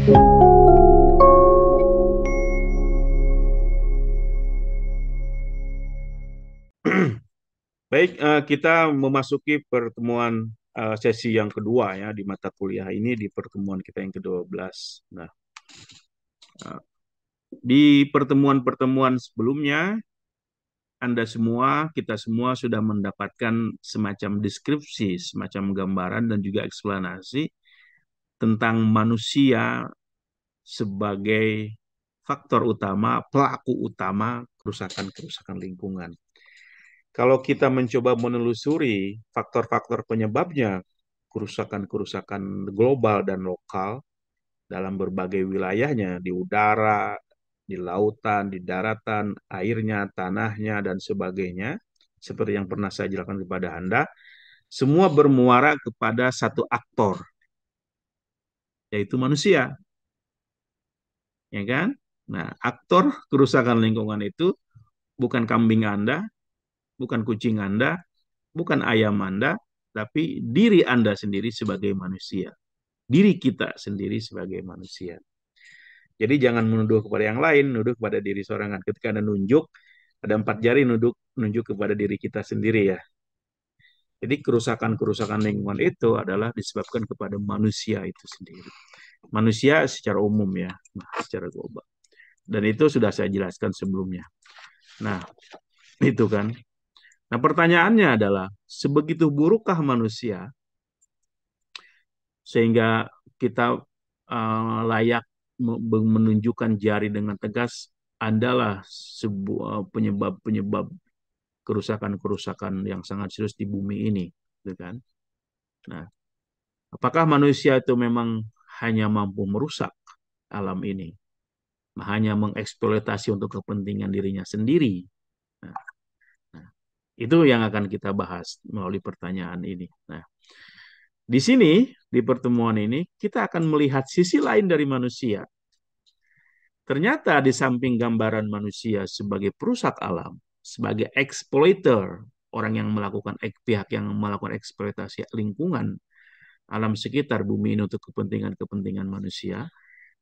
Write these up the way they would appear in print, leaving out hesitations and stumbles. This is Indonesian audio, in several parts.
Baik, kita memasuki pertemuan sesi yang kedua ya di mata kuliah ini di pertemuan kita yang ke-12. Nah, eh, di pertemuan-pertemuan sebelumnya Anda semua, kita semua sudah mendapatkan semacam deskripsi, semacam gambaran dan juga eksplanasi tentang manusia sebagai faktor utama, pelaku utama kerusakan-kerusakan lingkungan. Kalau kita mencoba menelusuri faktor-faktor penyebabnya kerusakan-kerusakan global dan lokal dalam berbagai wilayahnya, di udara, di lautan, di daratan, airnya, tanahnya, dan sebagainya, seperti yang pernah saya jelaskan kepada Anda, semua bermuara kepada satu aktor, yaitu manusia, ya kan? Nah, aktor kerusakan lingkungan itu bukan kambing Anda, bukan kucing Anda, bukan ayam Anda, tapi diri Anda sendiri sebagai manusia. Diri kita sendiri sebagai manusia. Jadi jangan menuduh kepada yang lain, menuduh kepada diri sorangan. Ketika Anda nunjuk, ada 4 jari nunjuk kepada diri kita sendiri ya. Jadi kerusakan-kerusakan lingkungan itu adalah disebabkan kepada manusia itu sendiri. Manusia secara umum ya, secara global. Dan itu sudah saya jelaskan sebelumnya. Nah, itu kan. Nah, pertanyaannya adalah, sebegitu burukkah manusia sehingga kita layak menunjukkan jari dengan tegas adalah sebuah penyebab-penyebab kerusakan-kerusakan yang sangat serius di bumi ini, gitu kan? Nah, apakah manusia itu memang hanya mampu merusak alam ini, hanya mengeksploitasi untuk kepentingan dirinya sendiri? Nah, nah, itu yang akan kita bahas melalui pertanyaan ini. Nah, di sini, di pertemuan ini, kita akan melihat sisi lain dari manusia. Ternyata di samping gambaran manusia sebagai perusak alam, sebagai exploiter, orang yang melakukan pihak yang melakukan eksploitasi lingkungan alam sekitar bumi ini untuk kepentingan-kepentingan manusia,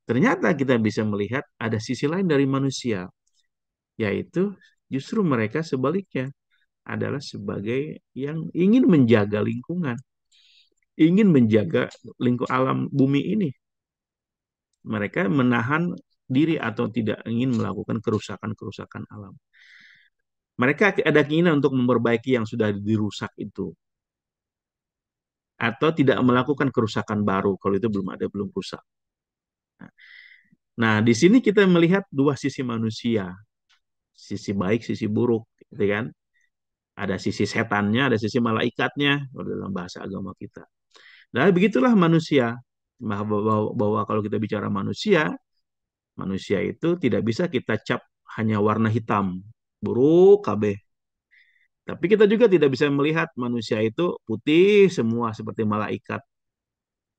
ternyata kita bisa melihat ada sisi lain dari manusia, yaitu justru mereka sebaliknya adalah sebagai yang ingin menjaga lingkungan, ingin menjaga lingkup alam bumi ini. Mereka menahan diri atau tidak ingin melakukan kerusakan-kerusakan alam. Mereka ada keinginan untuk memperbaiki yang sudah dirusak itu, atau tidak melakukan kerusakan baru kalau itu belum rusak. Nah, di sini kita melihat dua sisi manusia, sisi baik, sisi buruk, gitu kan? Ada sisi setannya, ada sisi malaikatnya dalam bahasa agama kita. Nah, begitulah manusia. Bahwa kalau kita bicara manusia, manusia itu tidak bisa kita cap hanya warna hitam, buruk KB. Tapi kita juga tidak bisa melihat manusia itu putih semua seperti malaikat.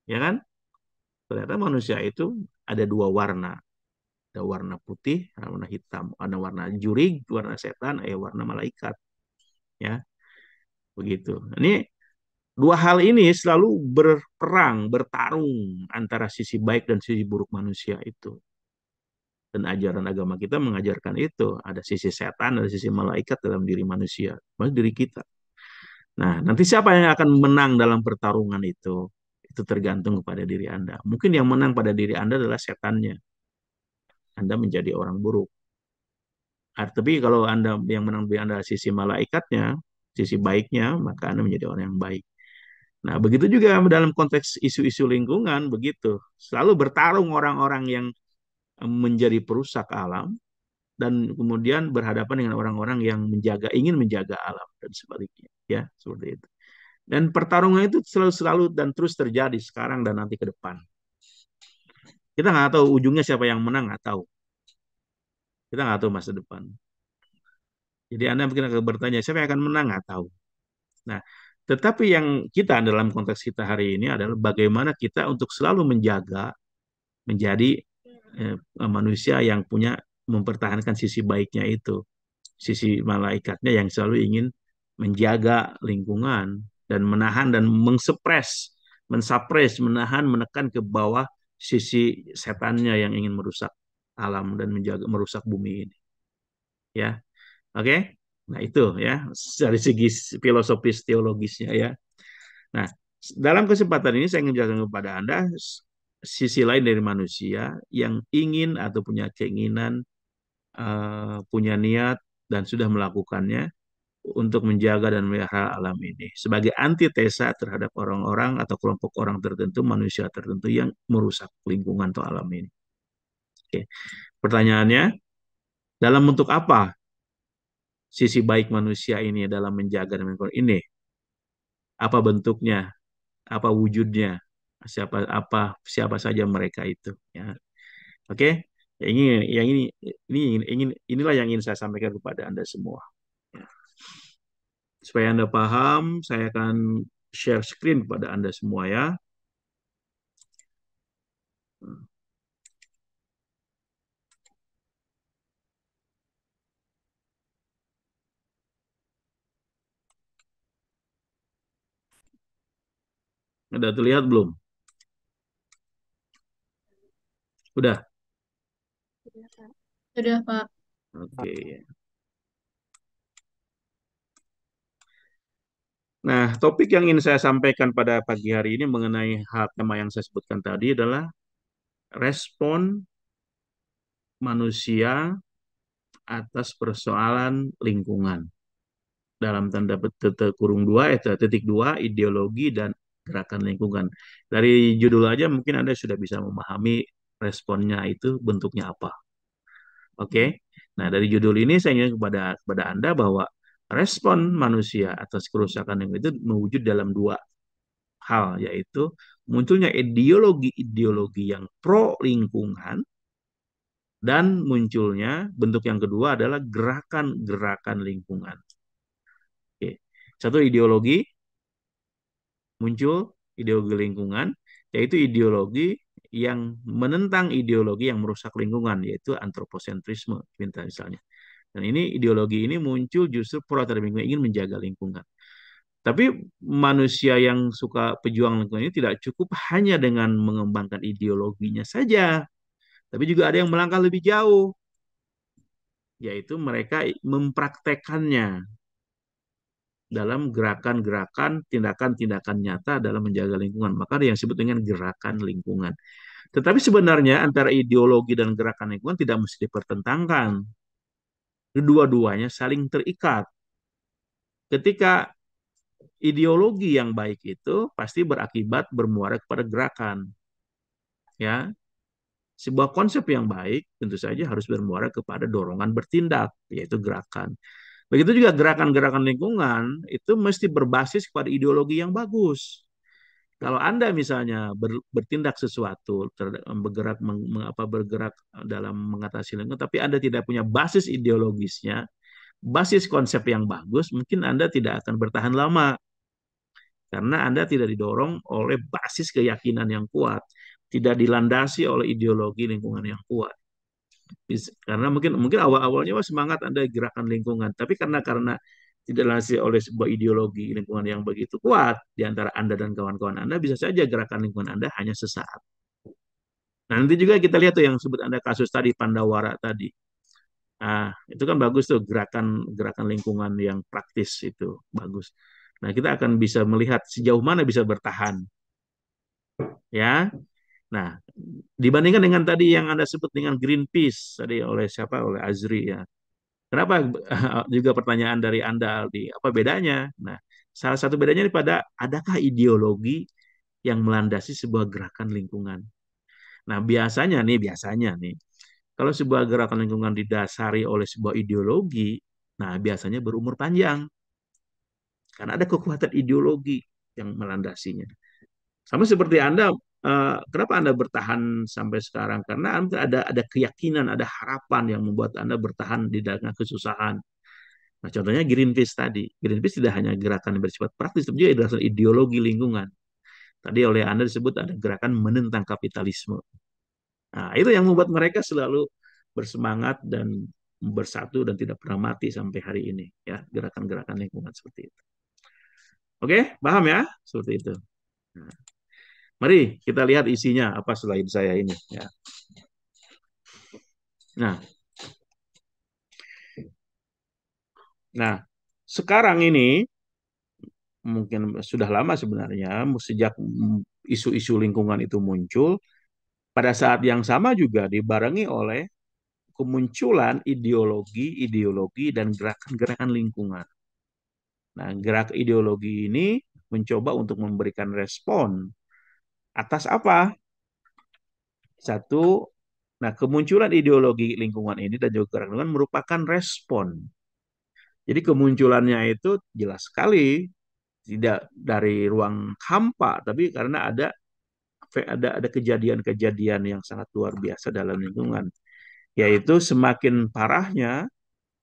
Ya kan? Ternyata manusia itu ada dua warna. Ada warna putih, ada warna hitam. Ada warna jurig, warna setan, warna malaikat. Ya, begitu. Ini dua hal ini selalu berperang, bertarung antara sisi baik dan sisi buruk manusia itu. Dan ajaran agama kita mengajarkan itu. Ada sisi setan, ada sisi malaikat dalam diri manusia. Maksud diri kita. Nah, nanti siapa yang akan menang dalam pertarungan itu? Itu tergantung kepada diri Anda. Mungkin yang menang pada diri Anda adalah setannya. Anda menjadi orang buruk. Tapi kalau Anda yang menang diri Anda sisi malaikatnya, sisi baiknya, maka Anda menjadi orang yang baik. Nah, begitu juga dalam konteks isu-isu lingkungan, begitu. Selalu bertarung orang-orang yang menjadi perusak alam, dan kemudian berhadapan dengan orang-orang yang ingin menjaga alam dan sebaliknya, ya seperti itu. Dan pertarungan itu selalu dan terus terjadi sekarang dan nanti ke depan. Kita nggak tahu ujungnya siapa yang menang, nggak tahu. Kita nggak tahu masa depan. Jadi Anda mungkin akan bertanya siapa yang akan menang, nggak tahu. Nah, tetapi yang kita dalam konteks kita hari ini adalah bagaimana kita untuk selalu menjadi manusia yang punya mempertahankan sisi baiknya itu, sisi malaikatnya yang selalu ingin menjaga lingkungan dan menahan dan mensupres, menahan, menekan ke bawah sisi setannya yang ingin merusak alam dan merusak bumi ini. Ya, oke. Nah itu ya dari segi filosofis teologisnya ya. Nah, dalam kesempatan ini saya ingin menjelaskan kepada Anda sisi lain dari manusia yang ingin atau punya keinginan, punya niat dan sudah melakukannya untuk menjaga dan melihara alam ini sebagai antitesa terhadap orang-orang atau kelompok orang tertentu, manusia tertentu yang merusak lingkungan atau alam ini. Oke. Pertanyaannya, dalam bentuk apa sisi baik manusia ini dalam menjaga dan melingkungan ini? Apa bentuknya? Apa wujudnya? Siapa saja mereka itu? Ya. Oke. Inilah yang ingin saya sampaikan kepada Anda semua. Ya. Supaya Anda paham, saya akan share screen kepada Anda semua ya. Udah terlihat belum? Udah. Sudah, Pak. Oke. Nah, topik yang ingin saya sampaikan pada pagi hari ini mengenai hal tema yang saya sebutkan tadi adalah respon manusia atas persoalan lingkungan. Dalam tanda petik kurung dua, titik dua, ideologi dan gerakan lingkungan. Dari judul aja mungkin Anda sudah bisa memahami responnya itu bentuknya apa. Oke. Nah, dari judul ini saya ingin kepada Anda bahwa respon manusia atas kerusakan lingkungan itu mewujud dalam dua hal, yaitu munculnya ideologi-ideologi yang pro lingkungan dan munculnya bentuk yang kedua adalah gerakan-gerakan lingkungan. Oke. Satu ideologi muncul ideologi lingkungan, yaitu ideologi yang menentang ideologi yang merusak lingkungan, yaitu antroposentrisme, misalnya. Dan ini ideologi ini muncul justru pro terhadap lingkungan, ingin menjaga lingkungan. Tapi manusia yang suka pejuang lingkungan ini tidak cukup hanya dengan mengembangkan ideologinya saja, tapi juga ada yang melangkah lebih jauh, yaitu mereka mempraktekannya dalam gerakan-gerakan, tindakan-tindakan nyata dalam menjaga lingkungan. Maka ada yang disebut dengan gerakan lingkungan. Tetapi sebenarnya antara ideologi dan gerakan lingkungan tidak mesti dipertentangkan. Kedua-duanya saling terikat. Ketika ideologi yang baik itu pasti berakibat bermuara kepada gerakan. Ya, sebuah konsep yang baik tentu saja harus bermuara kepada dorongan bertindak, yaitu gerakan. Begitu juga gerakan-gerakan lingkungan itu mesti berbasis pada ideologi yang bagus. Kalau Anda misalnya bertindak sesuatu, bergerak dalam mengatasi lingkungan, tapi Anda tidak punya basis ideologisnya, basis konsep yang bagus, mungkin Anda tidak akan bertahan lama. Karena Anda tidak didorong oleh basis keyakinan yang kuat, tidak dilandasi oleh ideologi lingkungan yang kuat. Karena mungkin awal-awalnya semangat Anda gerakan lingkungan, tapi karena tidak dilandasi oleh sebuah ideologi lingkungan yang begitu kuat di antara Anda dan kawan-kawan Anda, bisa saja gerakan lingkungan Anda hanya sesaat. Nah, nanti juga kita lihat tuh yang sebut Anda kasus tadi Pandawara tadi. Nah, itu kan bagus tuh gerakan lingkungan yang praktis itu bagus. Nah, kita akan bisa melihat sejauh mana bisa bertahan, ya. Nah, dibandingkan dengan tadi yang Anda sebut dengan Greenpeace tadi oleh siapa? Oleh Azri ya. Kenapa juga pertanyaan dari Anda Aldi? Apa bedanya? Nah, salah satu bedanya pada adakah ideologi yang melandasi sebuah gerakan lingkungan. Nah, biasanya nih, kalau sebuah gerakan lingkungan didasari oleh sebuah ideologi, nah biasanya berumur panjang karena ada kekuatan ideologi yang melandasinya. Sama seperti Anda, kenapa Anda bertahan sampai sekarang? Karena Anda ada keyakinan, ada harapan yang membuat Anda bertahan di tengah kesusahan. Nah, contohnya Greenpeace tadi. Greenpeace tidak hanya gerakan yang bersifat praktis, tapi juga gerakan ideologi lingkungan. Tadi oleh Anda disebut ada gerakan menentang kapitalisme. Nah, itu yang membuat mereka selalu bersemangat dan bersatu dan tidak pernah mati sampai hari ini. Ya, gerakan-gerakan lingkungan seperti itu. Oke, paham ya? Seperti itu. Nah, Mari kita lihat isinya apa selain saya ini. Ya. Nah, nah sekarang ini mungkin sudah lama sebenarnya sejak isu-isu lingkungan itu muncul. Pada saat yang sama juga dibarengi oleh kemunculan ideologi-ideologi dan gerakan-gerakan lingkungan. Nah, gerak ideologi ini mencoba untuk memberikan respon atas apa? Satu, nah kemunculan ideologi lingkungan ini dan juga gerakan lingkungan merupakan respon. Jadi kemunculannya itu jelas sekali tidak dari ruang hampa, tapi karena ada kejadian-kejadian yang sangat luar biasa dalam lingkungan, yaitu semakin parahnya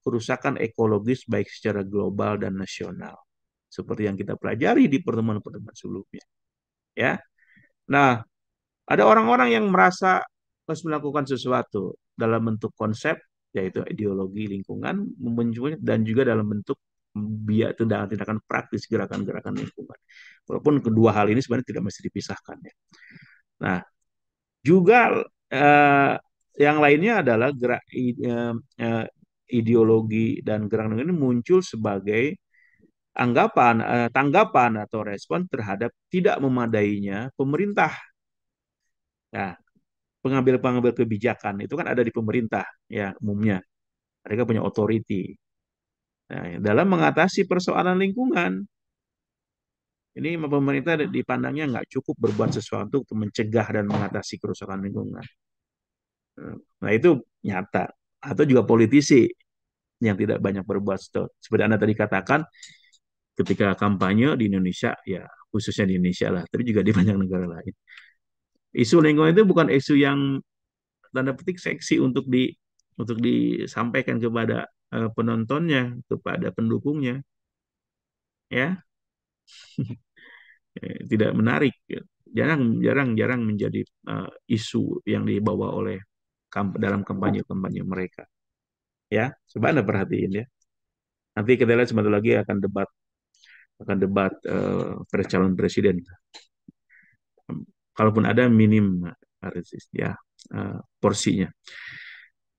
kerusakan ekologis baik secara global dan nasional, seperti yang kita pelajari di pertemuan-pertemuan sebelumnya. Ya, nah ada orang-orang yang merasa harus melakukan sesuatu dalam bentuk konsep, yaitu ideologi lingkungan, dan juga dalam bentuk biar tindakan-tindakan praktis gerakan-gerakan lingkungan. Walaupun kedua hal ini sebenarnya tidak mesti dipisahkan. Ya. Nah, juga yang lainnya adalah ideologi dan gerakan ini muncul sebagai tanggapan atau respon terhadap tidak memadainya pemerintah. Nah, pengambil-pengambil kebijakan itu kan ada di pemerintah ya umumnya. Mereka punya otoriti. Nah, dalam mengatasi persoalan lingkungan, ini pemerintah dipandangnya nggak cukup berbuat sesuatu untuk mencegah dan mengatasi kerusakan lingkungan. Nah, itu nyata. Atau juga politisi yang tidak banyak berbuat sesuatu. Seperti Anda tadi katakan, ketika kampanye di Indonesia, ya khususnya di Indonesia lah, tapi juga di banyak negara lain. Isu lingkungan itu bukan isu yang tanda petik seksi untuk disampaikan kepada penontonnya, kepada pendukungnya, ya tidak menarik, jarang menjadi isu yang dibawa oleh dalam kampanye-kampanye mereka. Ya, coba Anda perhatiin ya. Nanti kita lihat sebentar lagi akan debat calon presiden. Kalaupun ada minim ya porsinya.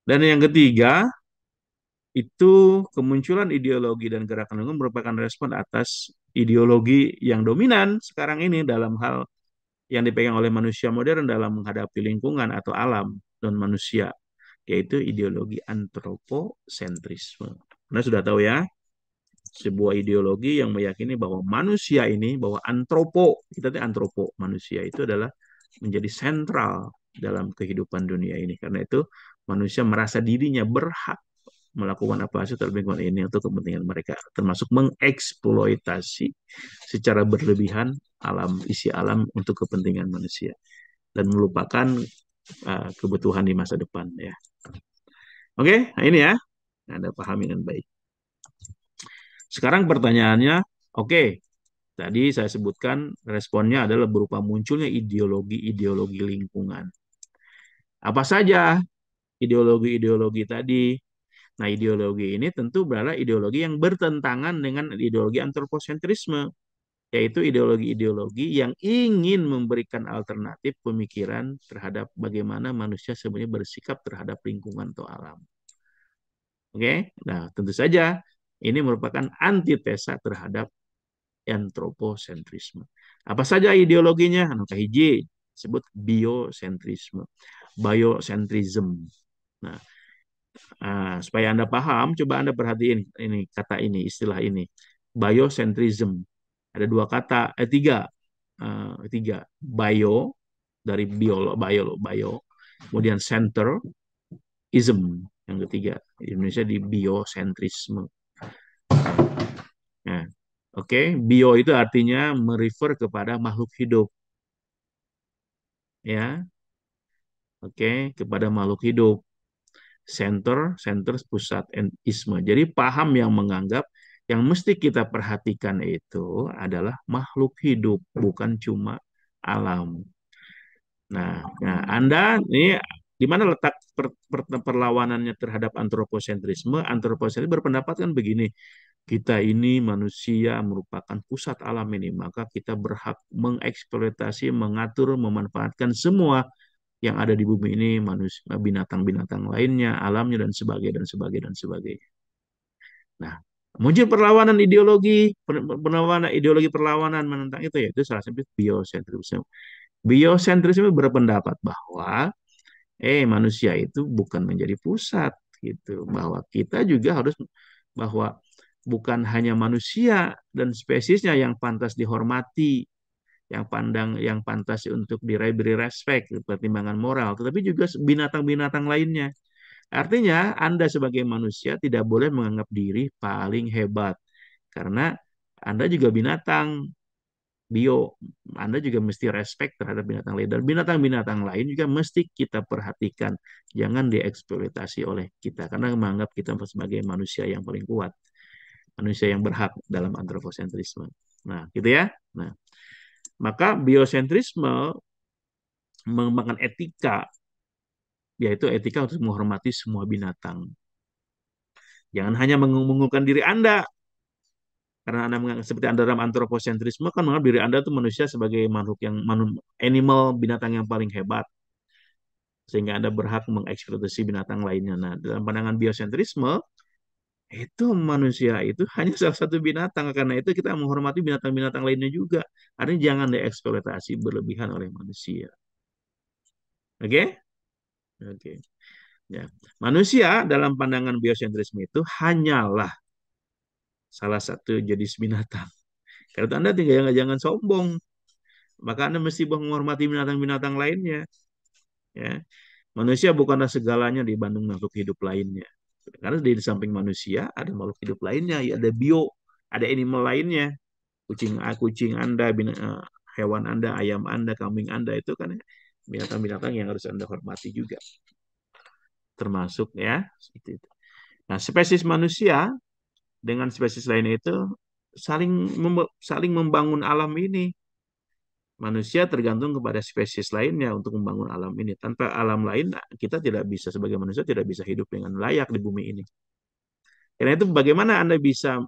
Dan yang ketiga, itu kemunculan ideologi dan gerakan lingkungan merupakan respon atas ideologi yang dominan sekarang ini dalam hal yang dipegang oleh manusia modern dalam menghadapi lingkungan atau alam dan manusia, yaitu ideologi antroposentrisme. Anda sudah tahu ya, sebuah ideologi yang meyakini bahwa manusia ini, bahwa antropo, manusia itu adalah menjadi sentral dalam kehidupan dunia ini. Karena itu manusia merasa dirinya berhak melakukan apa saja terhadap lingkungan ini untuk kepentingan mereka, termasuk mengeksploitasi secara berlebihan isi alam untuk kepentingan manusia dan melupakan kebutuhan di masa depan ya. Oke, nah ini ya, Anda pahami dengan baik. Sekarang pertanyaannya, oke, tadi saya sebutkan responnya adalah berupa munculnya ideologi-ideologi lingkungan. Apa saja ideologi-ideologi tadi? Nah, ideologi ini tentu adalah ideologi yang bertentangan dengan ideologi antroposentrisme, yaitu ideologi-ideologi yang ingin memberikan alternatif pemikiran terhadap bagaimana manusia sebenarnya bersikap terhadap lingkungan atau alam. Oke, nah tentu saja ini merupakan antitesa terhadap antroposentrisme. Apa saja ideologinya? Anu kahiji disebut biosentrisme, biocentrism. Nah, supaya Anda paham, coba Anda perhatiin ini kata ini, istilah ini. Biocentrism. Ada dua kata, tiga. Bio, dari bio. Kemudian center, ism, yang ketiga. Di Indonesia di biocentrisme. Nah, oke, bio itu artinya merefer kepada makhluk hidup. Ya, oke, kepada makhluk hidup. Center pusat, and isme. Jadi paham yang menganggap yang mesti kita perhatikan itu adalah makhluk hidup, bukan cuma alam. Nah, Anda ini di mana letak perlawanannya terhadap antroposentrisme? Antroposentrisme berpendapat kan begini, kita ini manusia merupakan pusat alam ini, maka kita berhak mengeksploitasi, mengatur, memanfaatkan semua yang ada di bumi ini, manusia, binatang-binatang lainnya, alamnya dan sebagainya dan sebagainya dan sebagainya. Nah, muncul perlawanan ideologi perlawanan menentang itu, yaitu salah satu biosentrisme. Biosentrisme berpendapat bahwa manusia itu bukan menjadi pusat gitu, bahwa kita juga harus, bahwa bukan hanya manusia dan spesiesnya yang pantas dihormati, yang pantas untuk diberi respect, pertimbangan moral, tetapi juga binatang-binatang lainnya. Artinya, Anda sebagai manusia tidak boleh menganggap diri paling hebat karena Anda juga binatang bio. Anda juga mesti respect terhadap binatang lain, dan binatang-binatang lain juga mesti kita perhatikan. Jangan dieksploitasi oleh kita karena menganggap kita sebagai manusia yang paling kuat, manusia yang berhak dalam antropocentrisme. Nah, gitu ya. Nah, maka biosentrisme mengembangkan etika, yaitu etika untuk menghormati semua binatang. Jangan hanya mengunggulkan diri Anda, karena Anda menganggap seperti Anda dalam antropocentrisme kan menganggap diri Anda itu manusia sebagai makhluk yang animal, binatang yang paling hebat, sehingga Anda berhak mengeksploitasi binatang lainnya. Nah, dalam pandangan biosentrisme itu manusia itu hanya salah satu binatang, karena itu kita menghormati binatang-binatang lainnya juga. Artinya jangan dieksploitasi berlebihan oleh manusia. Oke? Okay? Oke. Okay. Ya. Manusia dalam pandangan biosentrisme itu hanyalah salah satu jenis binatang. Karena itu Anda tinggal jangan sombong. Maka Anda mesti menghormati binatang-binatang lainnya. Ya. Manusia bukanlah segalanya dibanding makhluk hidup lainnya. Karena di samping manusia ada makhluk hidup lainnya, ya ada bio, ada animal lainnya. Kucing Anda, hewan Anda, ayam Anda, kambing Anda itu kan binatang-binatang yang harus Anda hormati juga. Termasuk ya, seperti itu. Nah, spesies manusia dengan spesies lain itu saling membangun alam ini. Manusia tergantung kepada spesies lainnya untuk membangun alam ini. Tanpa alam lain, kita tidak bisa, sebagai manusia tidak bisa hidup dengan layak di bumi ini. Karena itu bagaimana Anda bisa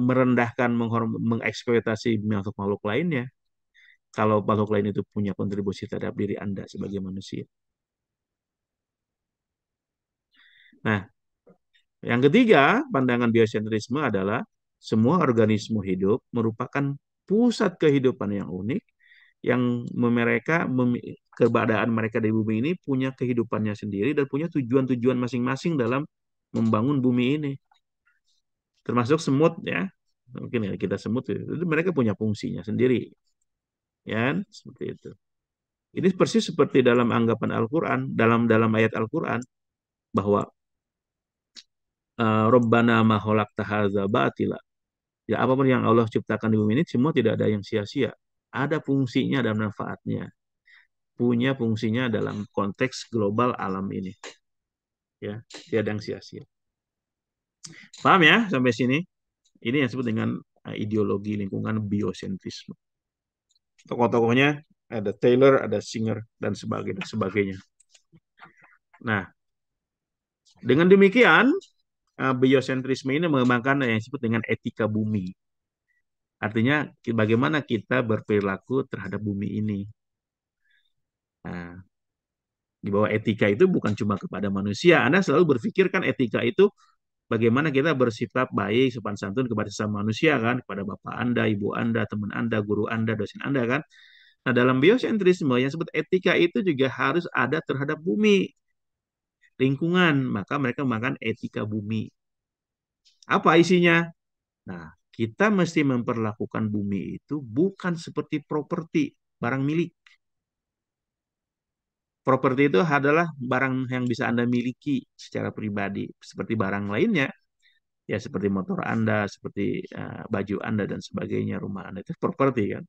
merendahkan, mengeksploitasi makhluk-makhluk lainnya kalau makhluk lain itu punya kontribusi terhadap diri Anda sebagai manusia. Nah, yang ketiga, pandangan biosentrisme adalah semua organisme hidup merupakan pusat kehidupan yang unik, yang mereka, keberadaan mereka di bumi ini punya kehidupannya sendiri dan punya tujuan-tujuan masing-masing dalam membangun bumi ini. Termasuk semut ya, mungkin ya kita semut itu mereka punya fungsinya sendiri, ya kan? Seperti itu. Ini persis seperti dalam anggapan Al-Quran, dalam ayat Al-Quran bahwa Rabbana ma khalaqta hadza batila. Ya, apapun yang Allah ciptakan di bumi ini semua tidak ada yang sia-sia. Ada fungsinya dan manfaatnya. Punya fungsinya dalam konteks global alam ini. Ya, tidak ada yang sia-sia. Paham ya sampai sini? Ini yang disebut dengan ideologi lingkungan biosentrisme. Tokoh-tokohnya ada Taylor, ada Singer, dan sebagainya. Nah, dengan demikian, biosentrisme ini mengembangkan yang disebut dengan etika bumi. Artinya, bagaimana kita berperilaku terhadap bumi ini. Nah, di bawah etika itu bukan cuma kepada manusia. Anda selalu berpikir kan etika itu bagaimana kita bersifat baik, sopan santun kepada sesama manusia kan, kepada bapak Anda, ibu Anda, teman Anda, guru Anda, dosen Anda kan. Nah, dalam biosentrisme yang disebut etika itu juga harus ada terhadap bumi, lingkungan. Maka mereka makan etika bumi. Apa isinya? Nah, kita mesti memperlakukan bumi itu bukan seperti properti, barang milik. Properti itu adalah barang yang bisa Anda miliki secara pribadi, seperti barang lainnya, ya seperti motor Anda, seperti baju Anda dan sebagainya, rumah Anda itu properti kan.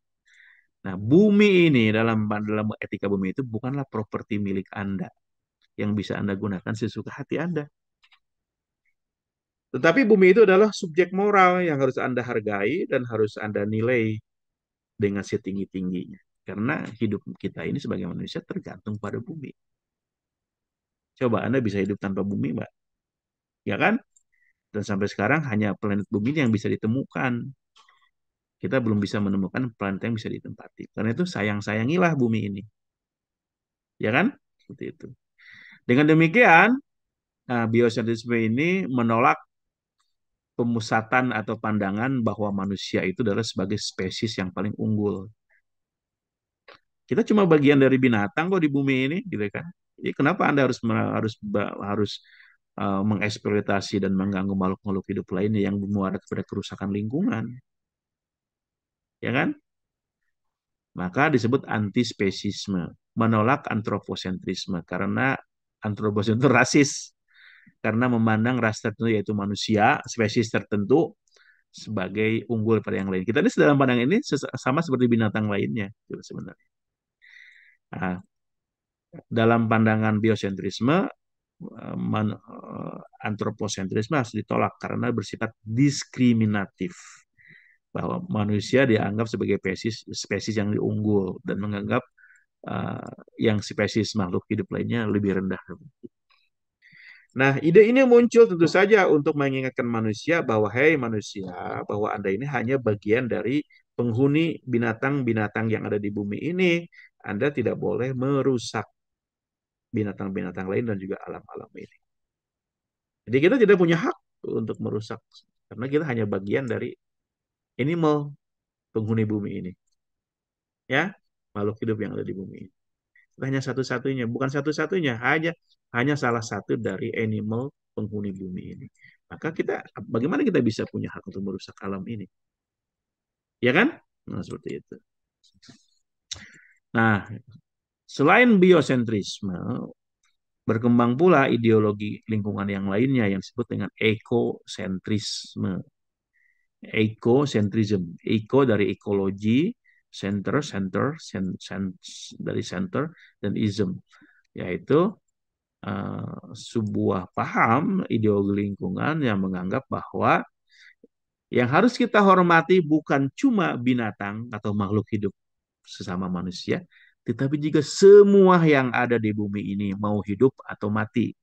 Nah, bumi ini dalam etika bumi itu bukanlah properti milik Anda yang bisa Anda gunakan sesuka hati Anda. Tetapi bumi itu adalah subjek moral yang harus Anda hargai dan harus Anda nilai dengan setinggi-tingginya. Karena hidup kita ini sebagai manusia tergantung pada bumi. Coba Anda bisa hidup tanpa bumi, Mbak. Ya kan? Dan sampai sekarang hanya planet bumi ini yang bisa ditemukan. Kita belum bisa menemukan planet yang bisa ditempati. Karena itu sayang-sayangilah bumi ini. Ya kan? Seperti itu. Dengan demikian, biosentrisme ini menolak pemusatan atau pandangan bahwa manusia itu adalah sebagai spesies yang paling unggul. Kita cuma bagian dari binatang kok di bumi ini, gitu kan? Jadi kenapa Anda harus mengeksploitasi dan mengganggu makhluk-makhluk hidup lainnya yang bermuara kepada kerusakan lingkungan, ya kan? Maka disebut antispesisme, menolak antroposentrisme karena antroposentrisme itu rasis karena memandang ras tertentu yaitu manusia, spesies tertentu sebagai unggul pada yang lain. Kita ini dalam pandangan ini sama seperti binatang lainnya, gitu sebenarnya. Nah, dalam pandangan biosentrisme, antroposentrisme harus ditolak karena bersifat diskriminatif bahwa manusia dianggap sebagai spesies yang diunggul dan menganggap yang spesies makhluk hidup lainnya lebih rendah. Nah, ide ini muncul tentu saja untuk mengingatkan manusia bahwa, hei manusia, bahwa Anda ini hanya bagian dari penghuni binatang-binatang yang ada di bumi ini. Anda tidak boleh merusak binatang-binatang lain dan juga alam-alam ini. Jadi kita tidak punya hak untuk merusak, karena kita hanya bagian dari animal penghuni bumi ini. Ya, makhluk hidup yang ada di bumi ini. Hanya satu-satunya, bukan satu-satunya, hanya salah satu dari animal penghuni bumi ini. Maka bagaimana kita bisa punya hak untuk merusak alam ini? Ya kan? Nah, seperti itu. Nah, selain biosentrisme, berkembang pula ideologi lingkungan yang lainnya yang disebut dengan ekosentrisme. Ecocentrism. Eco dari ekologi, dari center, dan ism, yaitu sebuah paham ideologi lingkungan yang menganggap bahwa yang harus kita hormati bukan cuma binatang atau makhluk hidup sesama manusia, tetapi juga semua yang ada di bumi ini, mau hidup atau mati,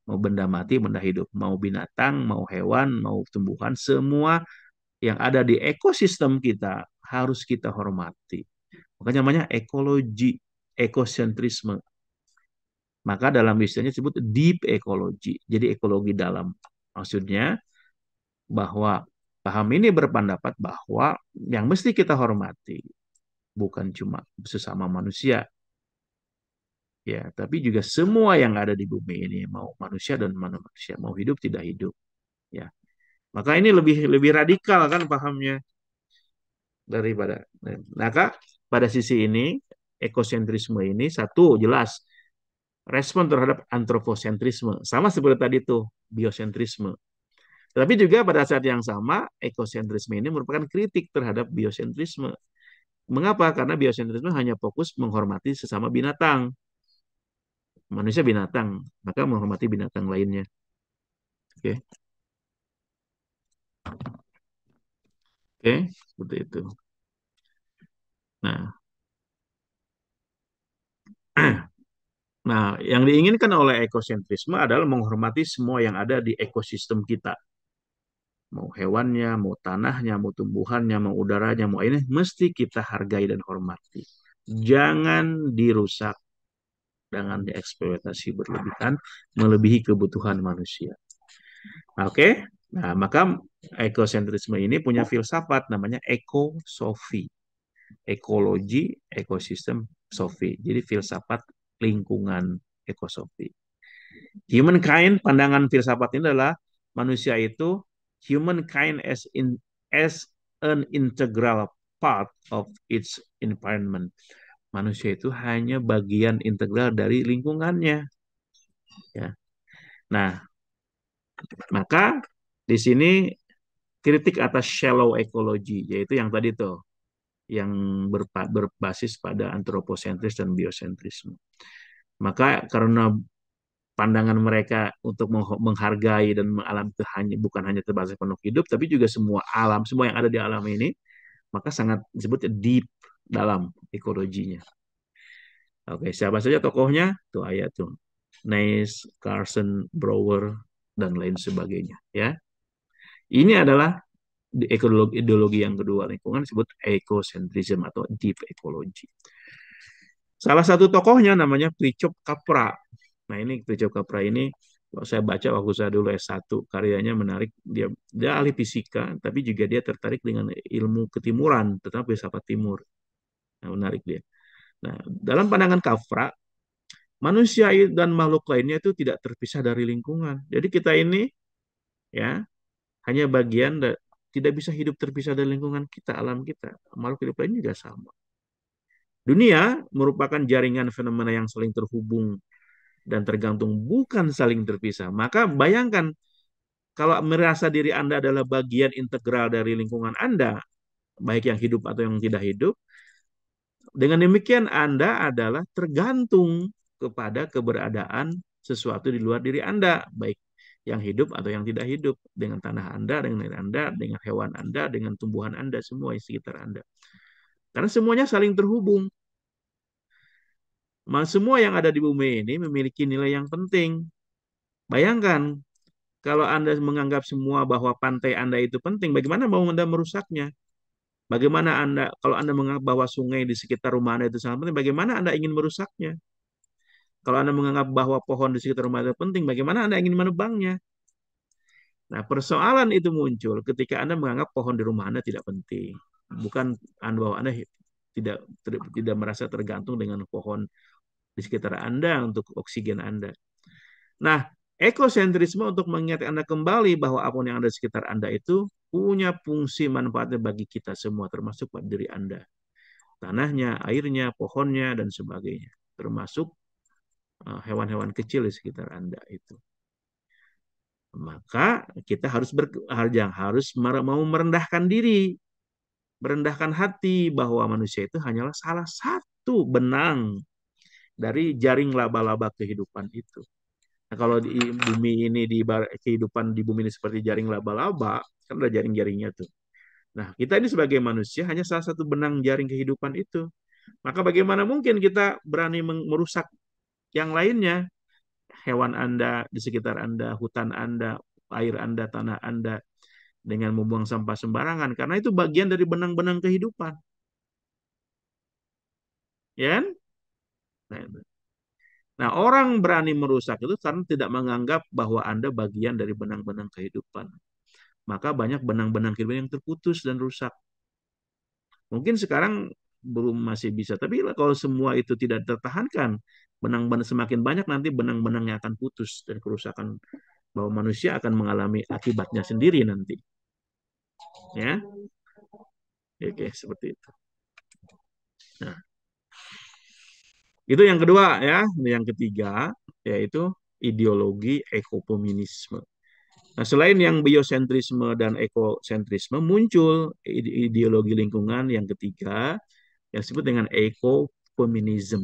mau benda mati, benda hidup, mau binatang, mau hewan, mau tumbuhan, semua yang ada di ekosistem kita harus kita hormati. Makanya namanya ekologi, ekosentrisme. Maka dalam istilahnya disebut deep ecology. Jadi ekologi dalam. Maksudnya bahwa paham ini berpendapat bahwa yang mesti kita hormati bukan cuma sesama manusia, ya, tapi juga semua yang ada di bumi ini, mau manusia dan mana manusia, mau hidup tidak hidup, ya. Maka ini lebih lebih radikal kan pahamnya daripada. Maka pada sisi ini ekosentrisme ini satu jelas respon terhadap antroposentrisme. Sama seperti tadi tuh, biosentrisme. Tapi juga pada saat yang sama, ekosentrisme ini merupakan kritik terhadap biosentrisme. Mengapa? Karena biosentrisme hanya fokus menghormati sesama binatang. Manusia binatang, maka menghormati binatang lainnya. Oke, oke, seperti itu. Nah, nah, yang diinginkan oleh ekosentrisme adalah menghormati semua yang ada di ekosistem kita. Mau hewannya, mau tanahnya, mau tumbuhannya, mau udaranya, mau ini, mesti kita hargai dan hormati. Jangan dirusak, jangan dieksploitasi berlebihan, melebihi kebutuhan manusia. Oke, nah maka ekosentrisme ini punya filsafat namanya ekosofi. Ekologi, ekosistem, sofi. Jadi filsafat lingkungan ekosofi. Humankind, pandangan filsafat ini adalah manusia itu humankind as an integral part of its environment. Manusia itu hanya bagian integral dari lingkungannya. Ya. Nah, maka di sini kritik atas shallow ecology, yaitu yang tadi tuh, yang berbasis pada antroposentris dan biosentrisme. Maka karena pandangan mereka untuk menghargai dan mengalami itu bukan hanya terbatas penuh hidup, tapi juga semua alam, semua yang ada di alam ini, maka sangat disebut deep dalam ekologinya. Oke, siapa saja tokohnya? Tuh ayat tuh. Nace, Carson, Brower, dan lain sebagainya. Ya. Ini adalah ideologi yang kedua lingkungan, disebut ecocentrism atau deep ecology. Salah satu tokohnya namanya Fritjof Capra. Nah, ini Fritjof Capra ini kalau saya baca waktu saya dulu S1, karyanya menarik. Dia ahli fisika, tapi juga dia tertarik dengan ilmu ketimuran, tetapi filsafat timur. Nah, menarik dia. Nah, dalam pandangan Capra, manusia dan makhluk lainnya itu tidak terpisah dari lingkungan. Jadi kita ini ya hanya bagian tidak bisa hidup terpisah dari lingkungan kita, alam kita. Makhluk hidup lain juga sama. Dunia merupakan jaringan fenomena yang saling terhubung dan tergantung, bukan saling terpisah. Maka bayangkan kalau merasa diri Anda adalah bagian integral dari lingkungan Anda, baik yang hidup atau yang tidak hidup, dengan demikian Anda adalah tergantung kepada keberadaan sesuatu di luar diri Anda, baik yang hidup atau yang tidak hidup, dengan tanah Anda, dengan air Anda, dengan hewan Anda, dengan tumbuhan Anda, semua di sekitar Anda. Karena semuanya saling terhubung. Semua yang ada di bumi ini memiliki nilai yang penting. Bayangkan, kalau Anda menganggap semua bahwa pantai Anda itu penting, bagaimana mau Anda merusaknya? Bagaimana Anda, kalau Anda menganggap bahwa sungai di sekitar rumah Anda itu sangat penting, bagaimana Anda ingin merusaknya? Kalau Anda menganggap bahwa pohon di sekitar rumah Anda penting, bagaimana Anda ingin menebangnya? Nah, persoalan itu muncul ketika Anda menganggap pohon di rumah Anda tidak penting. Bukan bahwa Anda tidak merasa tergantung dengan pohon di sekitar Anda untuk oksigen Anda. Nah, ekosentrisme untuk mengingatkan Anda kembali bahwa apapun yang ada di sekitar Anda itu punya fungsi manfaatnya bagi kita semua, termasuk pada diri Anda. Tanahnya, airnya, pohonnya, dan sebagainya. Termasuk hewan-hewan kecil di sekitar Anda itu. Maka kita harus mau merendahkan diri, merendahkan hati bahwa manusia itu hanyalah salah satu benang dari jaring laba-laba kehidupan itu. Nah, kalau di bumi ini, di kehidupan di bumi ini seperti jaring laba-laba, kan ada jaring-jaringnya tuh. Nah, kita ini sebagai manusia hanya salah satu benang jaring kehidupan itu. Maka bagaimana mungkin kita berani merusak yang lainnya? Hewan Anda di sekitar Anda, hutan Anda, air Anda, tanah Anda, dengan membuang sampah sembarangan. Karena itu bagian dari benang-benang kehidupan. Ya kan? Nah, orang berani merusak itu karena tidak menganggap bahwa Anda bagian dari benang-benang kehidupan. Maka banyak benang-benang kehidupan yang terputus dan rusak. Mungkin sekarang belum masih bisa, tapi kalau semua itu tidak tertahankan, benang-benang semakin banyak, nanti benang-benangnya akan putus dan kerusakan, bahwa manusia akan mengalami akibatnya sendiri nanti. Ya, oke, seperti itu. Nah, itu yang kedua ya. Yang ketiga yaitu ideologi ekofeminisme. Nah, selain yang biosentrisme dan ekosentrisme, muncul ideologi lingkungan yang ketiga yang disebut dengan ekofeminism,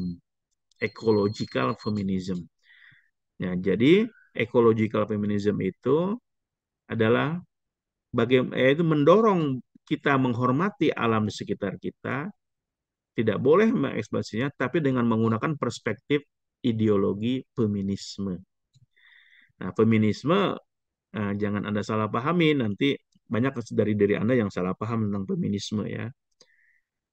ecological feminism. Ya, jadi ecological feminism itu adalah yaitu mendorong kita menghormati alam di sekitar kita, tidak boleh mengekspresinya, tapi dengan menggunakan perspektif ideologi feminisme. Nah, feminisme jangan Anda salah pahami, nanti banyak dari Anda yang salah paham tentang feminisme ya.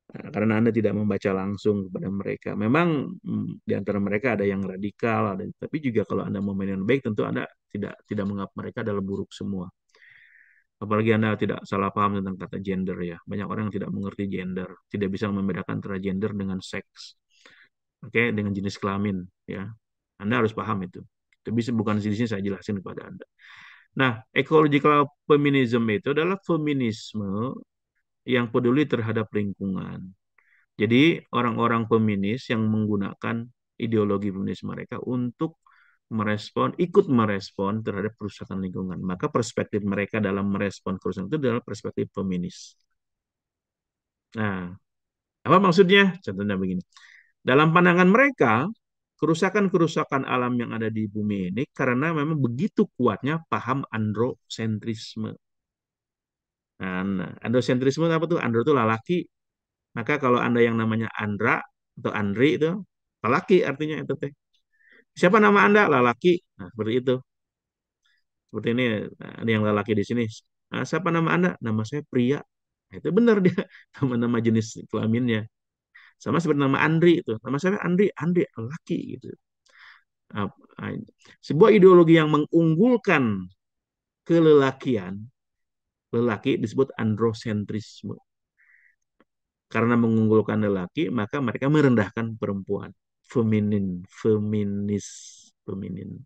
Karena Anda tidak membaca langsung kepada mereka. Memang di antara mereka ada yang radikal, tapi juga kalau Anda mau main baik, tentu Anda tidak menganggap mereka adalah buruk semua. Apalagi Anda tidak salah paham tentang kata gender ya. Banyak orang yang tidak mengerti gender, tidak bisa membedakan antara gender dengan seks. Oke, dengan jenis kelamin ya. Anda harus paham itu. Tapi bukan di sini saya jelasin kepada Anda. Nah, ecological feminism itu adalah feminisme yang peduli terhadap lingkungan. Jadi orang-orang feminis yang menggunakan ideologi feminis mereka untuk ikut merespon terhadap kerusakan lingkungan. Maka perspektif mereka dalam merespon kerusakan itu adalah perspektif feminis. Nah, apa maksudnya? Contohnya begini. Dalam pandangan mereka, kerusakan-kerusakan alam yang ada di bumi ini karena memang begitu kuatnya paham androsentrisme. Nah, androsentrisme apa tuh? Andro itu lelaki. Maka kalau Anda yang namanya Andra atau Andri itu lelaki artinya itu teh. Siapa nama Anda? Lelaki. Nah, seperti itu. Seperti ini, ada yang lelaki di sini. Siapa nama Anda? Nama saya Pria. Nah, itu benar dia nama-nama jenis kelaminnya. Sama seperti nama Andri itu. Nama saya Andri, Andri laki gitu. Ah, ah, Sebuah ideologi yang mengunggulkan kelelakian, lelaki disebut androsentrisme. Karena mengunggulkan lelaki, maka mereka merendahkan perempuan. Feminis, feminin,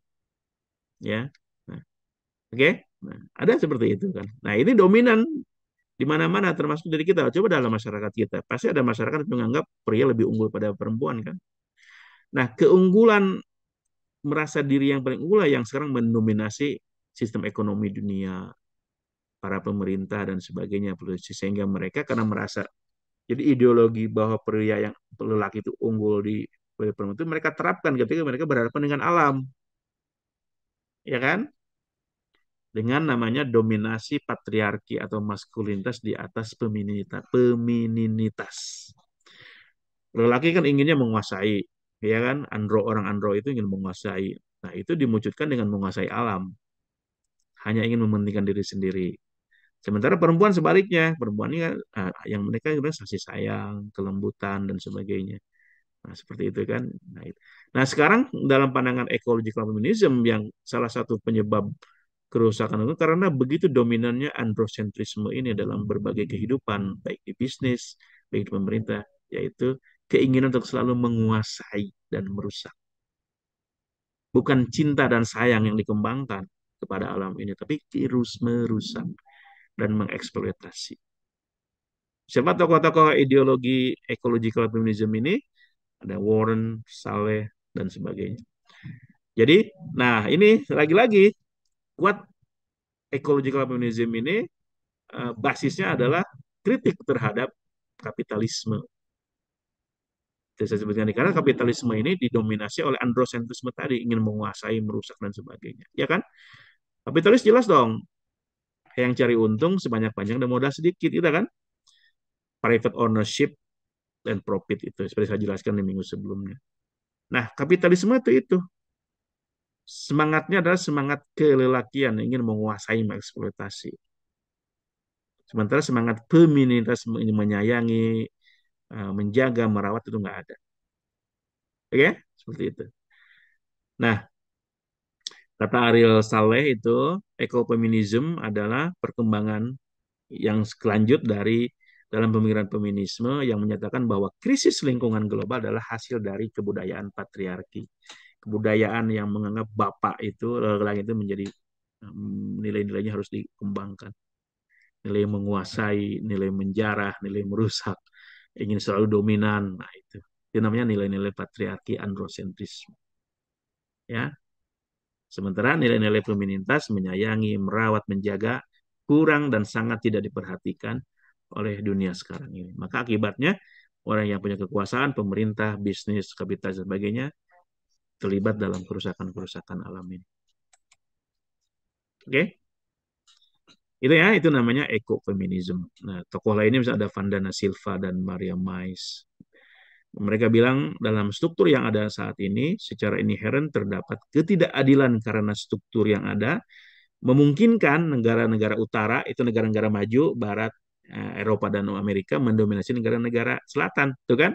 ya. Nah, oke. Nah, ada seperti itu kan. Nah, ini dominan di mana-mana termasuk dari kita. Coba dalam masyarakat kita, pasti ada masyarakat yang menganggap pria lebih unggul pada perempuan kan. Nah, keunggulan merasa diri yang paling unggul yang sekarang mendominasi sistem ekonomi dunia, para pemerintah dan sebagainya, sehingga mereka karena merasa jadi ideologi bahwa pria yang lelaki itu unggul di perempuan itu mereka terapkan ketika mereka berhadapan dengan alam, ya kan? Dengan namanya dominasi patriarki atau maskulinitas di atas femininitas. Lelaki kan inginnya menguasai, ya kan? Orang andro itu ingin menguasai. Nah, itu diwujudkan dengan menguasai alam, hanya ingin mementingkan diri sendiri. Sementara perempuan sebaliknya, perempuan ini kan, yang mereka sebenarnya kasih sayang, kelembutan dan sebagainya. Nah, seperti itu kan. Nah, sekarang dalam pandangan ecological feminism yang salah satu penyebab kerusakan itu karena begitu dominannya androcentrisme ini dalam berbagai kehidupan, baik di bisnis, baik di pemerintah, yaitu keinginan untuk selalu menguasai dan merusak. Bukan cinta dan sayang yang dikembangkan kepada alam ini, tapi virus merusak dan mengeksploitasi. Siapa tokoh-tokoh ideologi ecological feminism ini? Ada Warren, Saleh, dan sebagainya. Jadi, nah ini lagi-lagi kuat ecological feminism ini basisnya adalah kritik terhadap kapitalisme. Saya sebutkan ini karena kapitalisme ini didominasi oleh androcentrisme tadi, ingin menguasai, merusak dan sebagainya. Ya kan? Kapitalis jelas dong, yang cari untung sebanyak-banyak dan modal sedikit, itu kan? Private ownership dan profit itu seperti saya jelaskan di minggu sebelumnya. Nah, kapitalisme itu semangatnya adalah semangat kelelakian, ingin menguasai, mengeksploitasi. Sementara semangat feminitas ini menyayangi, menjaga, merawat itu nggak ada. Oke, seperti itu. Nah, kata Ariel Saleh itu, ekofeminisme adalah perkembangan yang selanjut dari dalam pemikiran feminisme yang menyatakan bahwa krisis lingkungan global adalah hasil dari kebudayaan patriarki. Kebudayaan yang menganggap bapak itu, laki-laki itu menjadi nilai-nilainya harus dikembangkan. Nilai menguasai, nilai menjarah, nilai merusak, ingin selalu dominan. Nah, itu namanya nilai-nilai patriarki androsentrisme. Ya, sementara nilai-nilai feminitas menyayangi, merawat, menjaga kurang dan sangat tidak diperhatikan oleh dunia sekarang ini. Maka akibatnya orang yang punya kekuasaan, pemerintah, bisnis, kapitalis dan sebagainya terlibat dalam kerusakan-kerusakan alam ini. Oke? Itu ya, itu namanya ekofeminism. Nah, tokoh lainnya misalnya ada Vandana Silva dan Maria Mais. Mereka bilang dalam struktur yang ada saat ini, secara inherent terdapat ketidakadilan karena struktur yang ada, memungkinkan negara-negara utara, itu negara-negara maju, Barat, Eropa, dan Amerika, mendominasi negara-negara selatan. Itu kan?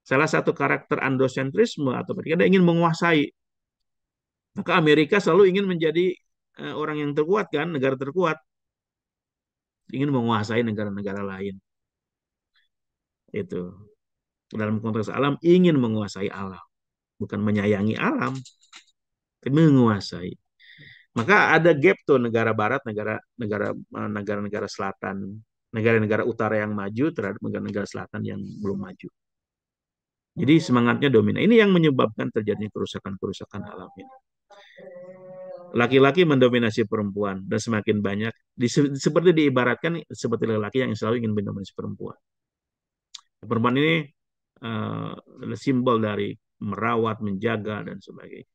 Salah satu karakter androcentrisme atau ketika dia ingin menguasai. Maka Amerika selalu ingin menjadi orang yang terkuat kan, negara terkuat. Ingin menguasai negara-negara lain. Itu. Dalam konteks alam, ingin menguasai alam. Bukan menyayangi alam, tapi menguasai. Maka ada gap tuh negara barat, negara-negara selatan, negara-negara utara yang maju terhadap negara-negara selatan yang belum maju. Jadi semangatnya dominan. Ini yang menyebabkan terjadinya kerusakan-kerusakan alam ini. Laki-laki mendominasi perempuan dan semakin banyak seperti diibaratkan seperti laki-laki yang selalu ingin mendominasi perempuan. Perempuan ini simbol dari merawat, menjaga dan sebagainya.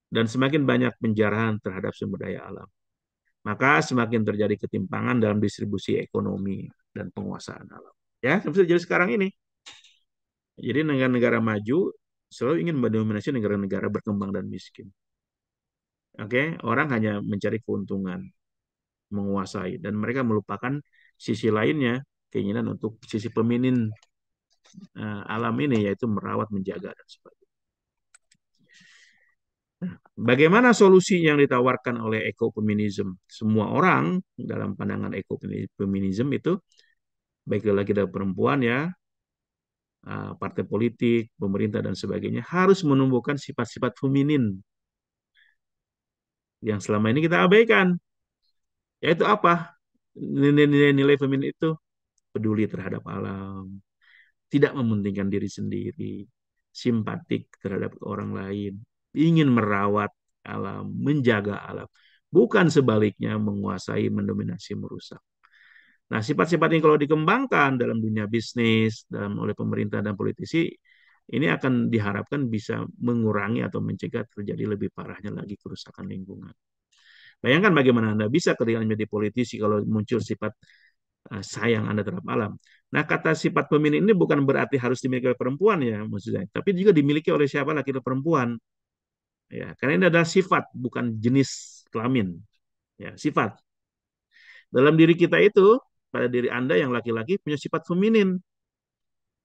Dan semakin banyak penjarahan terhadap sumber daya alam. Maka semakin terjadi ketimpangan dalam distribusi ekonomi dan penguasaan alam. Ya, seperti jadi sekarang ini. Jadi negara-negara maju selalu ingin mendominasi negara-negara berkembang dan miskin. Oke, orang hanya mencari keuntungan. menguasai, dan mereka melupakan sisi lainnya, keinginan untuk sisi feminin alam ini, yaitu merawat, menjaga, dan sebagainya. Bagaimana solusi yang ditawarkan oleh ekofeminisme? Semua orang dalam pandangan ekofeminisme itu, baik laki dan perempuan ya, partai politik, pemerintah dan sebagainya, harus menumbuhkan sifat-sifat feminin yang selama ini kita abaikan. Yaitu apa? Nilai-nilai feminin itu peduli terhadap alam, tidak mementingkan diri sendiri, simpatik terhadap orang lain, ingin merawat alam, menjaga alam, bukan sebaliknya menguasai, mendominasi, merusak. Nah, sifat-sifat ini kalau dikembangkan dalam dunia bisnis, dalam oleh pemerintah dan politisi, ini akan diharapkan bisa mengurangi atau mencegah terjadi lebih parahnya lagi kerusakan lingkungan. Bayangkan bagaimana Anda bisa ketika menjadi politisi kalau muncul sifat sayang Anda terhadap alam. Nah, kata sifat feminin ini bukan berarti harus dimiliki oleh perempuan ya, maksudnya, tapi juga dimiliki oleh siapa, laki atau perempuan. Ya, karena ini adalah sifat, bukan jenis kelamin. Ya, sifat. Dalam diri kita itu, pada diri Anda yang laki-laki punya sifat feminin,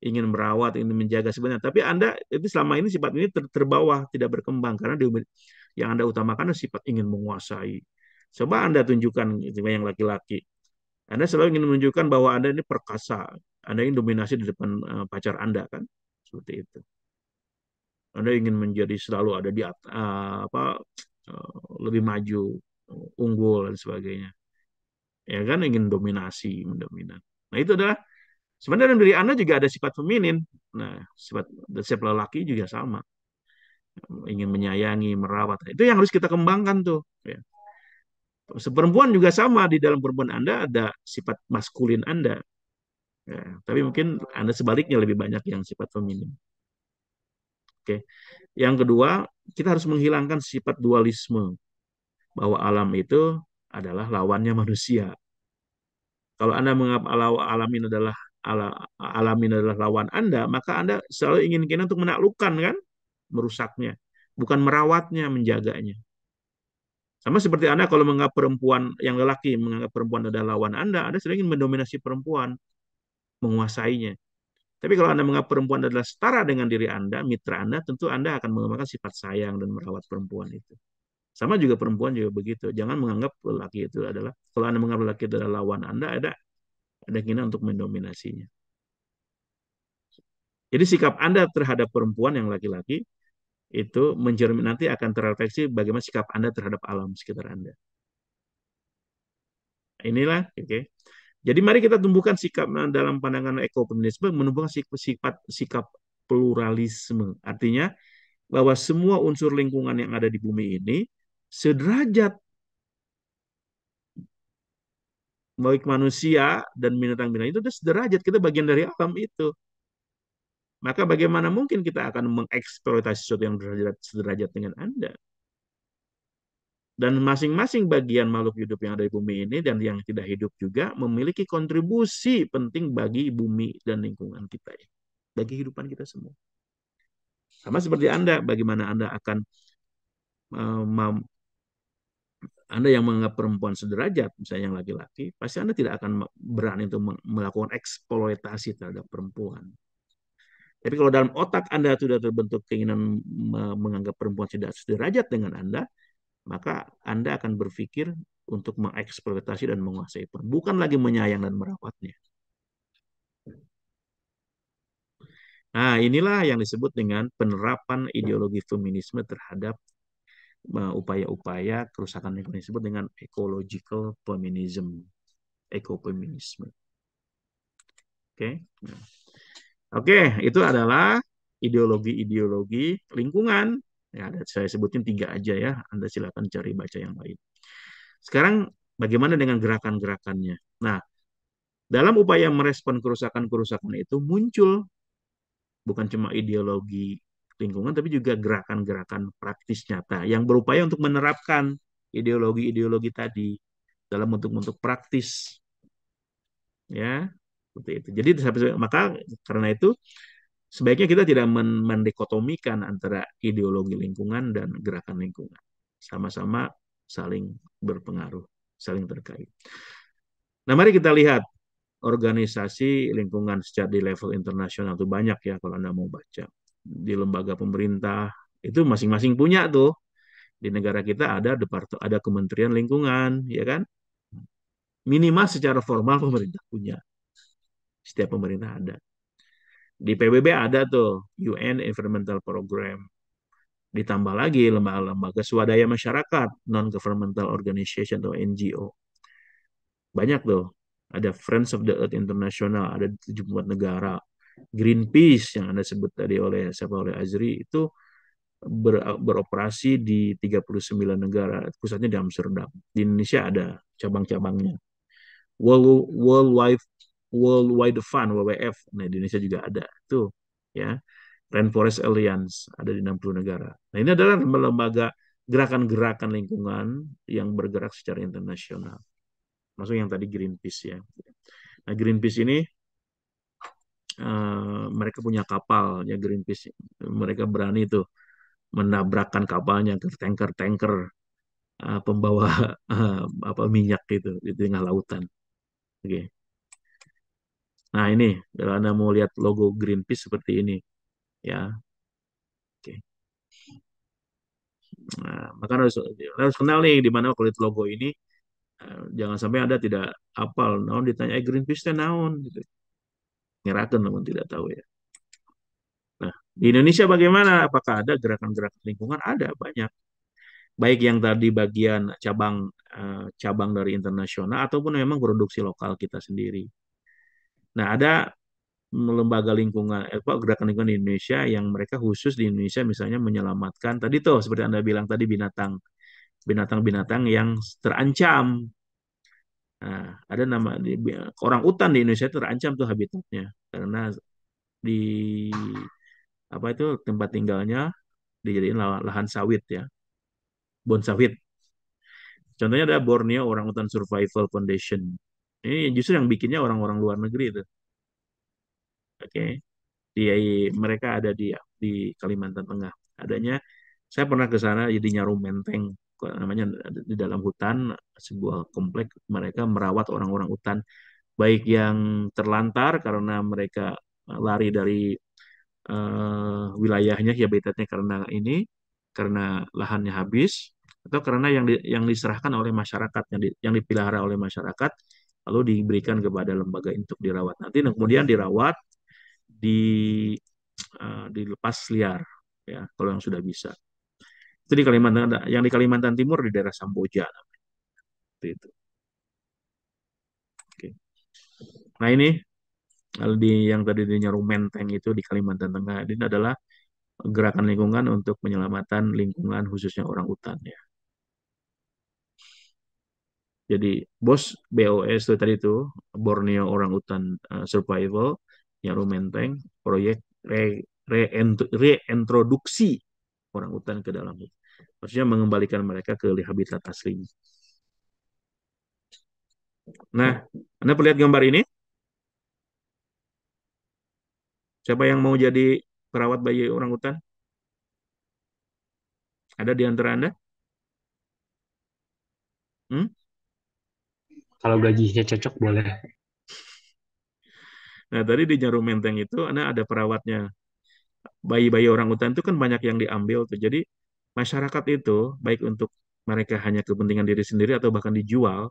ingin merawat, ingin menjaga sebenarnya. Tapi Anda itu selama ini sifat ini terbawah, tidak berkembang karena yang Anda utamakan adalah sifat ingin menguasai. Coba Anda tunjukkan yang laki-laki. Anda selalu ingin menunjukkan bahwa Anda ini perkasa, Anda ingin dominasi di depan pacar Anda kan, seperti itu. Anda ingin menjadi selalu ada di lebih maju, unggul dan sebagainya. Ya kan, ingin dominasi, mendominan. Nah, itu adalah sebenarnya dalam diri Anda juga ada sifat feminin. Nah, sifat lelaki juga sama, ingin menyayangi, merawat. Itu yang harus kita kembangkan tuh. Ya. Perempuan juga sama, di dalam perempuan Anda ada sifat maskulin Anda. Ya, tapi mungkin Anda sebaliknya lebih banyak yang sifat feminin. Oke. Yang kedua, kita harus menghilangkan sifat dualisme bahwa alam itu adalah lawannya manusia. Kalau Anda menganggap alamin adalah alamin adalah lawan Anda, maka Anda selalu ingin untuk menaklukkan kan, merusaknya, bukan merawatnya, menjaganya. Sama seperti Anda kalau menganggap perempuan yang lelaki menganggap perempuan adalah lawan Anda sering ingin mendominasi perempuan, menguasainya. Tapi kalau Anda menganggap perempuan adalah setara dengan diri Anda, mitra Anda, tentu Anda akan mengembangkan sifat sayang dan merawat perempuan itu. Sama juga perempuan juga begitu. Jangan menganggap lelaki itu adalah, kalau Anda menganggap lelaki itu adalah lawan Anda, ada keinginan untuk mendominasinya. Jadi sikap Anda terhadap perempuan yang laki-laki itu nanti akan terrefleksi bagaimana sikap Anda terhadap alam sekitar Anda. Inilah, oke. Okay. Jadi mari kita tumbuhkan sikap dalam pandangan ekofeminisme, menumbuhkan sikap pluralisme. Artinya bahwa semua unsur lingkungan yang ada di bumi ini sederajat, baik manusia dan binatang-binatang itu sederajat, kita bagian dari alam itu. Maka bagaimana mungkin kita akan mengeksploitasi sesuatu yang sederajat dengan Anda? Dan masing-masing bagian makhluk hidup yang ada di bumi ini dan yang tidak hidup juga memiliki kontribusi penting bagi bumi dan lingkungan kita, bagi kehidupan kita semua. Sama seperti Anda, bagaimana Anda akan Anda yang menganggap perempuan sederajat, misalnya yang laki-laki, pasti Anda tidak akan berani untuk melakukan eksploitasi terhadap perempuan. Tapi kalau dalam otak Anda sudah terbentuk keinginan menganggap perempuan tidak sederajat dengan Anda, maka Anda akan berpikir untuk mengeksploitasi dan menguasai perempuan, bukan lagi menyayang dan merawatnya. Nah, inilah yang disebut dengan penerapan ideologi feminisme terhadap upaya-upaya kerusakan lingkungan, disebut dengan ecological feminism, ekofeminisme. Oke. Nah. Oke, itu adalah ideologi-ideologi lingkungan. Ya, saya sebutin 3 aja ya. Anda silakan cari baca yang lain. Sekarang bagaimana dengan gerakan-gerakannya? Nah, dalam upaya merespon kerusakan-kerusakan itu muncul bukan cuma ideologi lingkungan, tapi juga gerakan-gerakan praktis nyata yang berupaya untuk menerapkan ideologi-ideologi tadi dalam bentuk-bentuk praktis. Ya, seperti itu. Jadi maka karena itu sebaiknya kita tidak mendikotomikan antara ideologi lingkungan dan gerakan lingkungan. Sama-sama saling berpengaruh. saling terkait. Nah, mari kita lihat organisasi lingkungan secara di level internasional itu banyak ya kalau Anda mau baca. Di lembaga pemerintah itu masing-masing punya tuh. Di negara kita ada Kementerian Lingkungan, ya kan? Minimal secara formal pemerintah punya. Setiap pemerintah ada. Di PBB ada tuh UN Environmental Program. Ditambah lagi lembaga-lembaga swadaya masyarakat, non-governmental organization atau NGO. Banyak tuh. Ada Friends of the Earth International, ada di 74 negara. Greenpeace yang Anda sebut tadi oleh Azri itu beroperasi di 39 negara, pusatnya di Amsterdam. Di Indonesia ada cabang-cabangnya. World Wide Wide Fund WWF, nah di Indonesia juga ada tuh ya. Rainforest Alliance ada di 60 negara. Nah, ini adalah lembaga gerakan-gerakan lingkungan yang bergerak secara internasional. Masuk yang tadi Greenpeace ya. Nah, Greenpeace ini mereka punya kapal ya Greenpeace. Mereka berani tuh menabrakkan kapalnya ke tanker-tanker pembawa apa minyak gitu di tengah lautan. Oke. Nah, ini kalau Anda mau lihat logo Greenpeace seperti ini ya. Oke. Nah, maka harus kenal nih di mana kulit logo ini. Jangan sampai Anda tidak hafal. Naon ditanya Greenpeace teh naon gitu. Ngerakeun namun tidak tahu ya. Nah, di Indonesia bagaimana? Apakah ada gerakan-gerakan lingkungan? Ada banyak. Baik yang tadi bagian cabang dari internasional ataupun memang produksi lokal kita sendiri. Nah, ada lembaga lingkungan, gerakan lingkungan di Indonesia yang mereka khusus di Indonesia misalnya menyelamatkan tadi tuh seperti Anda bilang tadi binatang-binatang yang terancam. Nah, ada orang utan di Indonesia terancam tuh habitatnya karena di apa itu tempat tinggalnya dijadiin lahan sawit ya, bon sawit. Contohnya ada Borneo Orangutan Survival Foundation. Ini justru yang bikinnya orang-orang luar negeri itu. Oke. Di mereka ada di Kalimantan Tengah. Adanya saya pernah ke sana jadi Nyaru Menteng namanya di dalam hutan sebuah komplek mereka merawat orang-orang hutan baik yang terlantar karena mereka lari dari wilayahnya habitatnya karena lahannya habis atau karena yang diserahkan oleh masyarakat yang dipelihara oleh masyarakat lalu diberikan kepada lembaga untuk dirawat nanti kemudian dirawat di dilepas liar ya kalau yang sudah bisa itu di Kalimantan yang di Kalimantan Timur di daerah Samboja itu. Oke. Nah ini yang tadi di Nyaru Menteng itu di Kalimantan Tengah ini adalah gerakan lingkungan untuk penyelamatan lingkungan khususnya orang hutan ya. Jadi BOS BOS itu tadi itu Borneo Orang Hutan Survival Nyaru Menteng proyek reintroduksi orang hutan ke dalam hutan. Maksudnya mengembalikan mereka ke habitat aslinya. Nah, Anda perlihat gambar ini? Siapa yang mau jadi perawat bayi orang hutan? Ada di antara Anda? Hmm? Kalau gajinya cocok boleh. Nah, tadi di Jarum Menteng itu ada perawatnya. Bayi-bayi orang hutan itu kan banyak yang diambil tuh. Jadi masyarakat itu baik untuk mereka hanya kepentingan diri sendiri atau bahkan dijual,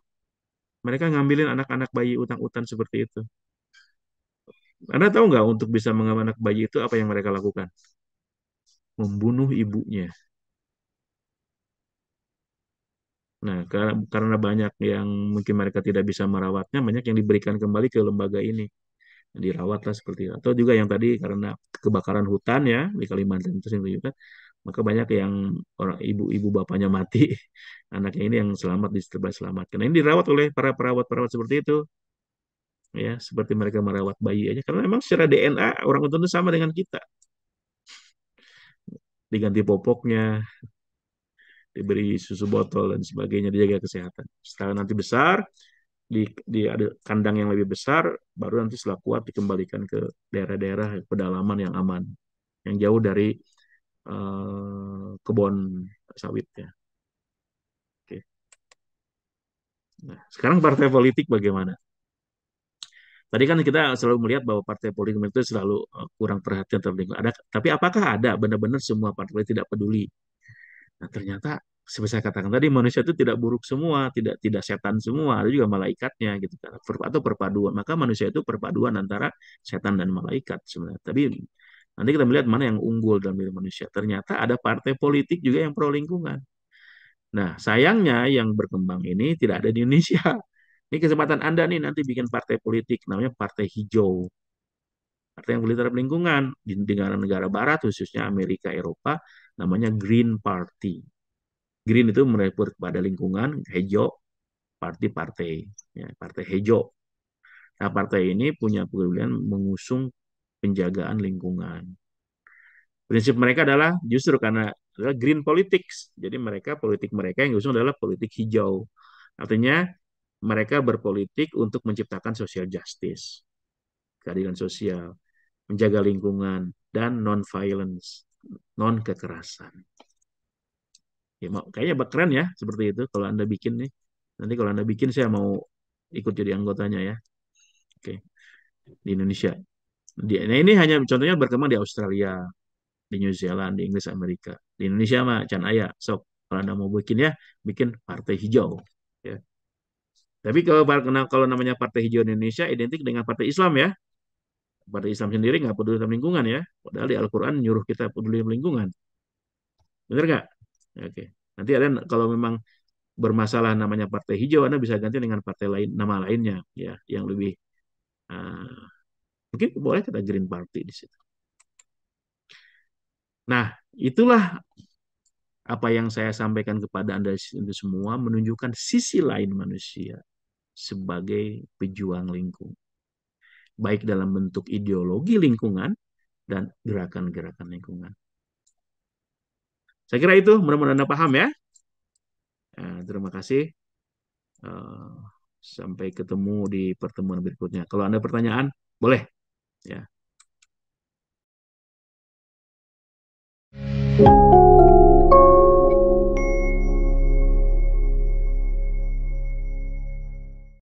mereka ngambilin anak-anak bayi utang-utan seperti itu. Anda tahu nggak untuk bisa mengambil anak bayi itu apa yang mereka lakukan? Membunuh ibunya. Nah, karena banyak yang mungkin mereka tidak bisa merawatnya, banyak yang diberikan kembali ke lembaga ini. Dirawatlah seperti itu. Atau juga yang tadi karena kebakaran hutan ya di Kalimantan itu sendiri juga, maka banyak yang orang ibu-ibu bapaknya mati, anaknya ini yang selamat diselamatkan. Nah, ini dirawat oleh para perawat-perawat seperti itu, ya seperti mereka merawat bayi aja. Karena memang secara DNA orang itu sama dengan kita, diganti popoknya, diberi susu botol dan sebagainya, dijaga kesehatan. Setelah nanti besar, di ada kandang yang lebih besar, baru nanti setelah kuat dikembalikan ke daerah-daerah pedalaman yang aman, yang jauh dari kebun sawit ya. Oke. Nah, sekarang partai politik bagaimana? Tadi kan kita selalu melihat bahwa partai politik itu selalu kurang perhatian terhadap lingkungan. Tapi apakah ada benar-benar semua partai tidak peduli? Nah, ternyata seperti saya katakan tadi manusia itu tidak buruk semua, tidak setan semua, ada juga malaikatnya gitu kan. Atau perpaduan. Maka manusia itu perpaduan antara setan dan malaikat sebenarnya. Tapi nanti kita melihat mana yang unggul dalam diri manusia. Ternyata ada partai politik juga yang pro lingkungan. Nah, sayangnya yang berkembang ini tidak ada di Indonesia. Ini kesempatan Anda nih nanti bikin partai politik namanya Partai Hijau. Partai yang peduli terhadap lingkungan di negara-negara barat khususnya Amerika Eropa namanya Green Party. Green itu merefer kepada lingkungan, hijau partai-partai, ya, partai hijau. Nah, partai ini punya kepedulian mengusung penjagaan lingkungan. Prinsip mereka adalah justru karena adalah green politics. Jadi politik mereka yang diusung adalah politik hijau. Artinya mereka berpolitik untuk menciptakan social justice, keadilan sosial, menjaga lingkungan, dan non-violence, non-kekerasan. Ya, kayaknya keren ya seperti itu kalau Anda bikin nih. Nanti kalau Anda bikin saya mau ikut jadi anggotanya ya. Oke, di Indonesia. Nah ini hanya contohnya berkembang di Australia, di New Zealand, di Inggris, Amerika. Di Indonesia mah can aya. Sok kalau Anda mau bikin ya, bikin partai hijau. Ya. Tapi kalau namanya partai hijau di Indonesia identik dengan partai Islam ya. Partai Islam sendiri nggak peduli tentang lingkungan ya. Padahal di Al-Quran nyuruh kita peduli tentang lingkungan. Benar nggak? Ya, oke. Nanti ada kalau memang bermasalah namanya partai hijau, Anda bisa ganti dengan partai lain, nama lainnya ya, yang lebih uh, mungkin boleh kita Green Party di situ. Nah, itulah apa yang saya sampaikan kepada Anda itu semua menunjukkan sisi lain manusia sebagai pejuang lingkungan, baik dalam bentuk ideologi lingkungan dan gerakan-gerakan lingkungan. Saya kira itu, mudah-mudahan Anda paham ya. Terima kasih. Uh, Sampai ketemu di pertemuan berikutnya. Kalau Anda pertanyaan, boleh. Ya.